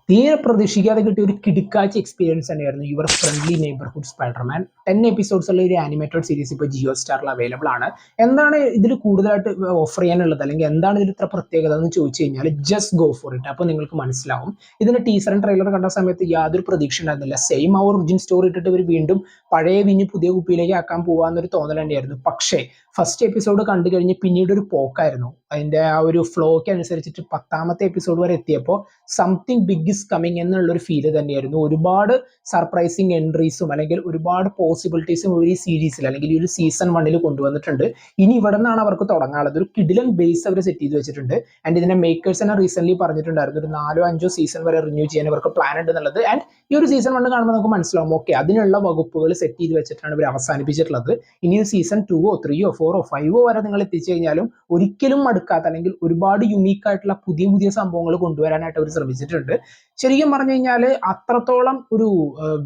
തീരെ പ്രതീക്ഷിക്കാതെ കിട്ടിയ ഒരു കിടുക്കാച്ച എക്സ്പീരിയൻസ് തന്നെയായിരുന്നു your friendly neighbourhood Spiderman. 10 episodes ഉള്ള ഒരു ആനിമേറ്റഡ് സീരീസ് ഇപ്പോൾ ജിയോ സ്റ്റാറിൽ അവൈലബിൾ ആണ്. എന്താണ് ഇതിൽ കൂടുതലായിട്ട് ഓഫർ ചെയ്യാനുള്ളത്, അല്ലെങ്കിൽ എന്താണ് ഇതിൽ ഇത്ര പ്രത്യേകത എന്ന് ചോദിച്ചു കഴിഞ്ഞാൽ ജസ്റ്റ് ഗോ ഫോർ ഇറ്റ്. അപ്പോൾ നിങ്ങൾക്ക് മനസ്സിലാവും. ഇതിന്റെ ടീസറും ട്രെയിലർ കണ്ട സമയത്ത് യാതൊരു പ്രതീക്ഷ ഉണ്ടായിരുന്നില്ല. സെയിം ആ ഒറിജിൻ സ്റ്റോറി ഇട്ടിട്ട് ഇവർ വീണ്ടും പഴയ വിഞ്ഞ് പുതിയ കുപ്പിയിലേക്ക് ആക്കാൻ പോകാന്നൊരു തോന്നൽ തന്നെയായിരുന്നു. പക്ഷേ ഫസ്റ്റ് എപ്പിസോഡ് കണ്ടു കഴിഞ്ഞ് പിന്നീട് ഒരു പോക്കായിരുന്നു. അതിന്റെ ആ ഒരു ഫ്ലോയ്ക്ക് അനുസരിച്ചിട്ട് 10ാമത്തെ എപ്പിസോഡ് വരെ എത്തിയപ്പോൾ സംതിങ് ബിഗ് ഇസ് കമ്മിങ് എന്നുള്ളൊരു ഫീല് തന്നെയായിരുന്നു. ഒരുപാട് സർപ്രൈസിങ് എൻട്രീസും അല്ലെങ്കിൽ ഒരുപാട് പോസിബിലിറ്റീസും ഈ സീരീസിൽ അല്ലെങ്കിൽ ഈ ഒരു സീസൺ 1 കൊണ്ടുവന്നിട്ടുണ്ട്. ഇനി ഇവിടെ നിന്നാണ് അവർക്ക് തുടങ്ങാനുള്ളത്. ഒരു കിഡിലൻ ബേസ് അവർ സെറ്റ് ചെയ്ത് വെച്ചിട്ടുണ്ട്. ആൻഡ് ഇതിന്റെ മേക്കേഴ്സ് തന്നെ റീസെന്റ് പറഞ്ഞിട്ടുണ്ടായിരുന്നു ഒരു 4-5 സീസൺ വരെ റിന്യൂ ചെയ്യാൻ ഇവർക്ക് പ്ലാൻ ഉണ്ട് എന്നുള്ളത്. ആൻഡ് ഈ ഒരു സീസൺ 1 കാണുമ്പോൾ നമുക്ക് മനസ്സിലാവും, ഓക്കെ, അതിനുള്ള വകുപ്പുകൾ സെറ്റ് ചെയ്ത് വെച്ചിട്ടാണ് ഇവർ അവസാനിപ്പിച്ചിട്ടുള്ളത്. ഇനി ഒരു സീസൺ 2ഓ 3ഓ 4ഓ 5ഓ വരെ നിങ്ങൾ എത്തിച്ചു കഴിഞ്ഞാലും ഒരിക്കലും മടുക്കാത്ത അല്ലെങ്കിൽ ഒരുപാട് യുണീക്ക് ആയിട്ടുള്ള പുതിയ പുതിയ സംഭവങ്ങൾ കൊണ്ടുവരാനായിട്ട് അവർ ശ്രമിച്ചിട്ടുണ്ട്. ശരിക്കും പറഞ്ഞു കഴിഞ്ഞാൽ അത്രത്തോളം ഒരു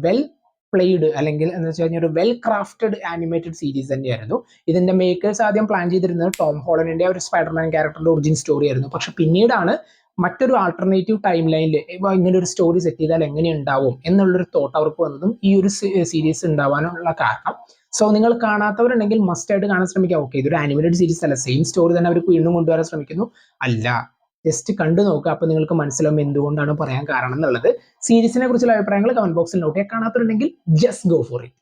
വെൽ പ്ലേഡ് അല്ലെങ്കിൽ എന്ന് വെച്ച് കഴിഞ്ഞാൽ ഒരു വെൽ ക്രാഫ്റ്റഡ് ആനിമേറ്റഡ് സീരീസ് തന്നെയായിരുന്നു. ഇതിന്റെ മേക്കേഴ്സ് ആദ്യം പ്ലാൻ ചെയ്തിരുന്നത് ടോം ഹോളണ്ടിന്റെ ഒരു സ്പൈഡർമാൻ ക്യാരക്ടറിന്റെ ഒറിജിൻ സ്റ്റോറി ആയിരുന്നു. പക്ഷെ പിന്നീടാണ് മറ്റൊരു ആൾട്ടർനേറ്റീവ് ടൈം ലൈനിൽ ഇങ്ങനെ ഒരു സ്റ്റോറി സെറ്റ് ചെയ്താൽ എങ്ങനെ ഉണ്ടാവും എന്നുള്ളൊരു തോട്ട് അവർക്ക് വന്നതും ഈ ഒരു സീരീസ് ഉണ്ടാവാനുള്ള കാരണം. സോ നിങ്ങൾ കാണാത്തവരുണ്ടെങ്കിൽ മസ്റ്റ് ആയിട്ട് കാണാൻ ശ്രമിക്കാം. ഓക്കെ, ഇതൊരു ആനിമേറ്റഡ് സീരീസ് അല്ല, സെയിം സ്റ്റോറി തന്നെ അവർക്ക് വീണ്ടും കൊണ്ടുവരാൻ ശ്രമിക്കുന്നു അല്ല, ജസ്റ്റ് കണ്ടു നോക്കുക. അപ്പൊ നിങ്ങൾക്ക് മനസ്സിലാവും എന്തുകൊണ്ടാണ് പറയാൻ കാരണം എന്നുള്ളത്. സീരീസിനെ കുറിച്ചുള്ള അഭിപ്രായങ്ങൾ കമന്റ് ബോക്സിൽ നോട്ട് ചെയ്യാൻ. കാണാത്തവരുണ്ടെങ്കിൽ ജസ്റ്റ് ഗോ ഫോർ ഇറ്റ്.